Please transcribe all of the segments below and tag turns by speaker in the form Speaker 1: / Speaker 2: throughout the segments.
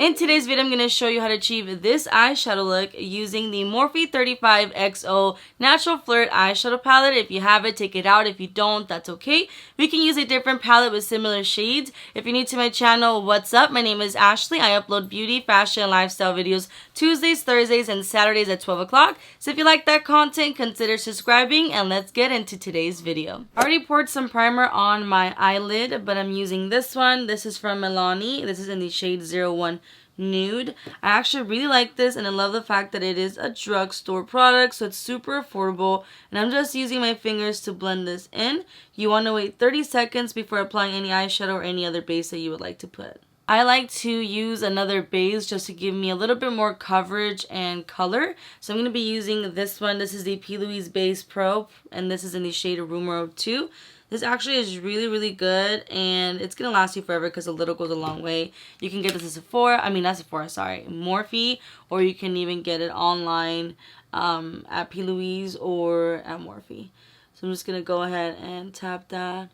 Speaker 1: In today's video, I'm going to show you how to achieve this eyeshadow look using the Morphe 35XO Natural Flirt eyeshadow palette. If you have it, take it out. If you don't, that's okay. We can use a different palette with similar shades. If you're new to my channel, what's up? My name is Ashley. I upload beauty, fashion, and lifestyle videos Tuesdays, Thursdays, and Saturdays at 12 o'clock. So if you like that content, consider subscribing, and let's get into today's video. I already poured some primer on my eyelid, but I'm using this one. This is from Milani. This is in the shade 01 Nude. I actually really like this, and I love the fact that it is a drugstore product, so it's super affordable, and I'm just using my fingers to blend this in. You want to wait 30 seconds before applying any eyeshadow or any other base that you would like to put. I like to use another base just to give me a little bit more coverage and color. So I'm going to be using this one. This is the P. Louise Base Pro, and this is in the shade Rumor 02. This actually is really good, and it's going to last you forever because a little goes a long way. You can get this at Sephora, Morphe, or you can even get it online at P. Louise or at Morphe. So I'm just going to go ahead and tap that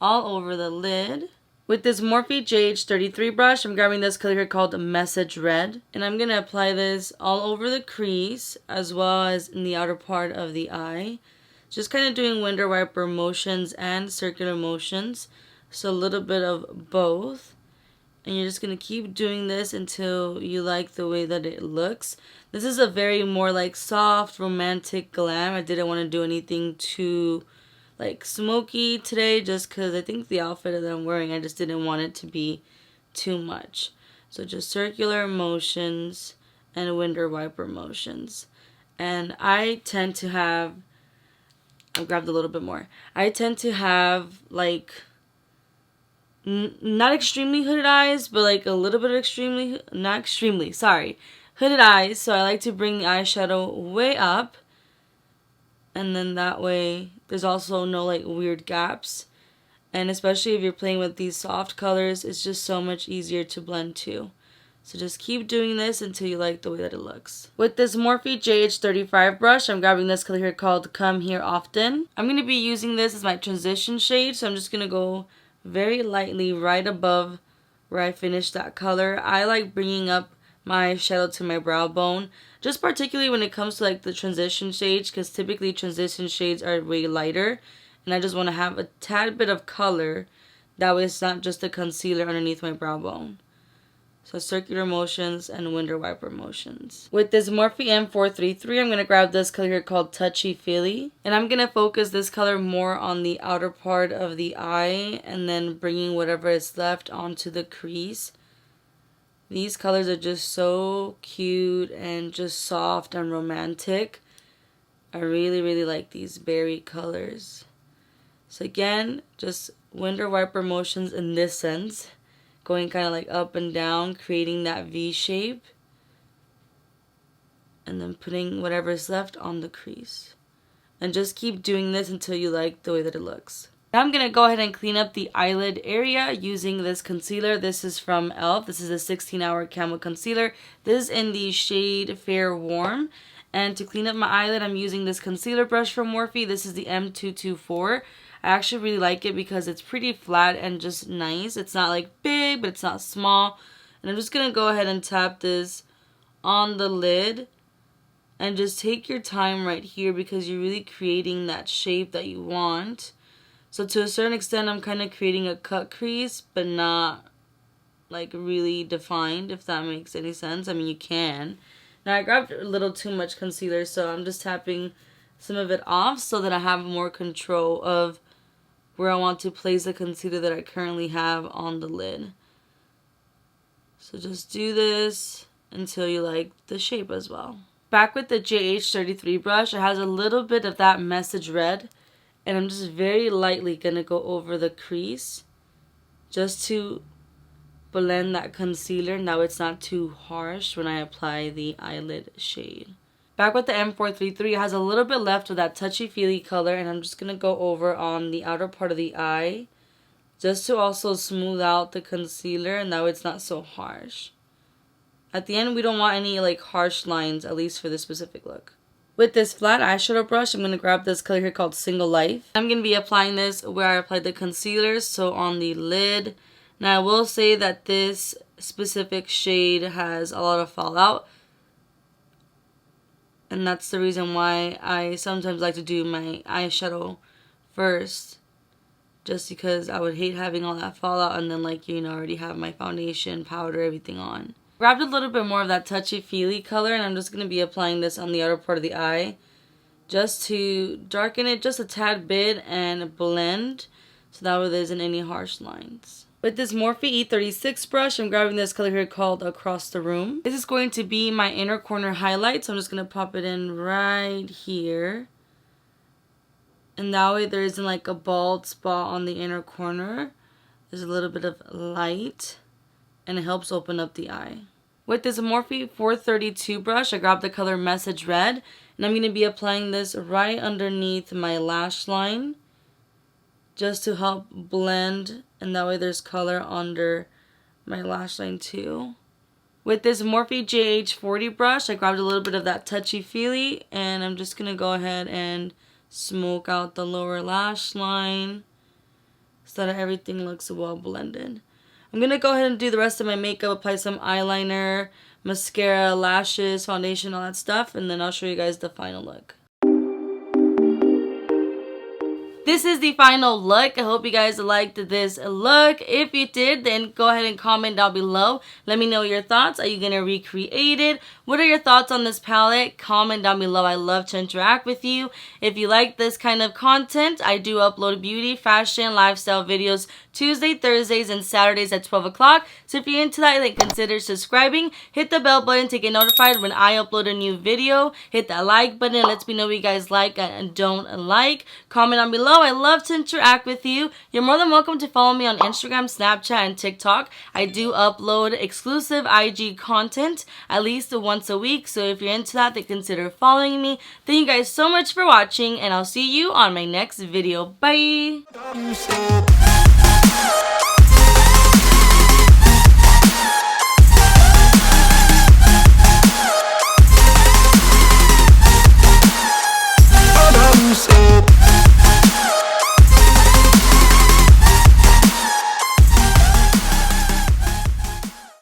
Speaker 1: all over the lid. With this Morphe JH33 brush, I'm grabbing this color here called Message Red. And I'm going to apply this all over the crease as well as in the outer part of the eye. Just kind of doing window wiper motions and circular motions. So a little bit of both. And you're just going to keep doing this until you like the way that it looks. This is a very more like soft, romantic glam. I didn't want to do anything too like smoky today just because I think the outfit that I'm wearing, I just didn't want it to be too much. So just circular motions and window wiper motions. And I tend to have, I grabbed a little bit more. I tend to have like not extremely hooded eyes, but like a little bit of hooded eyes. So I like to bring the eyeshadow way up, and then that way there's also no like weird gaps. And especially if you're playing with these soft colors, it's just so much easier to blend too. So just keep doing this until you like the way that it looks. With this Morphe JH35 brush, I'm grabbing this color here called Come Here Often. I'm going to be using this as my transition shade, so I'm just going to go very lightly right above where I finished that color. I like bringing up my shadow to my brow bone, just particularly when it comes to like the transition shades, because typically transition shades are way lighter, and I just want to have a tad bit of color. That way it's not just a concealer underneath my brow bone. So circular motions and window wiper motions. With this Morphe M433, I'm going to grab this color here called Touchy Feely. And I'm going to focus this color more on the outer part of the eye and then bringing whatever is left onto the crease. These colors are just so cute and just soft and romantic. I really like these berry colors. So again, just window wiper motions in this sense. Going kind of like up and down, creating that V shape. And then putting whatever is left on the crease. And just keep doing this until you like the way that it looks. Now I'm going to go ahead and clean up the eyelid area using this concealer. This is from e.l.f. This is a 16-hour camo concealer. This is in the shade Fair Warm. And to clean up my eyelid, I'm using this concealer brush from Morphe. This is the M224. I actually really like it because it's pretty flat and just nice. It's not like big, but it's not small. And I'm just going to go ahead and tap this on the lid. And just take your time right here because you're really creating that shape that you want. So to a certain extent, I'm kind of creating a cut crease, but not like really defined, if that makes any sense. I mean, you can. Now I grabbed a little too much concealer, so I'm just tapping some of it off so that I have more control of where I want to place the concealer that I currently have on the lid. So just do this until you like the shape as well. Back with the JH33 brush, it has a little bit of that Message Red, and I'm just very lightly going to go over the crease just to blend that concealer. Now it's not too harsh when I apply the eyelid shade. Back with the M433, it has a little bit left of that touchy-feely color, and I'm just going to go over on the outer part of the eye just to also smooth out the concealer, and that way it's not so harsh. At the end, we don't want any like harsh lines, at least for this specific look. With this flat eyeshadow brush, I'm going to grab this color here called Single Life. I'm going to be applying this where I applied the concealer, so on the lid, Now I will say that this specific shade has a lot of fallout. And that's the reason why I sometimes like to do my eyeshadow first. Just because I would hate having all that fallout and then like, you know, already have my foundation, powder, everything on. Grabbed a little bit more of that touchy-feely color, and I'm just going to be applying this on the outer part of the eye. Just to darken it just a tad bit and blend. So that way there isn't any harsh lines. With this Morphe E36 brush, I'm grabbing this color here called Across the Room. This is going to be my inner corner highlight, so I'm just going to pop it in right here. And that way there isn't like a bald spot on the inner corner. There's a little bit of light, and it helps open up the eye. With this Morphe 432 brush, I grabbed the color Message Red, and I'm going to be applying this right underneath my lash line, just to help blend, and that way there's color under my lash line too. With this Morphe JH40 brush, I grabbed a little bit of that touchy-feely, and I'm just going to go ahead and smoke out the lower lash line so that everything looks well blended. I'm going to go ahead and do the rest of my makeup, apply some eyeliner, mascara, lashes, foundation, all that stuff, and then I'll show you guys the final look. This is the final look. I hope you guys liked this look. If you did, then go ahead and comment down below. Let me know your thoughts. Are you going to recreate it? What are your thoughts on this palette? Comment down below. I love to interact with you. If you like this kind of content, I do upload beauty, fashion, lifestyle videos Tuesday, Thursdays, and Saturdays at 12 o'clock. So if you're into that, then consider subscribing. Hit the bell button to get notified when I upload a new video. Hit that like button. It lets me know what you guys like and don't like. Comment down below. I love to interact with you. You're more than welcome to follow me on Instagram, Snapchat, and TikTok. I do upload exclusive IG content at least once a week. So if you're into that, then consider following me. Thank you guys so much for watching, and I'll see you on my next video. Bye!
Speaker 2: So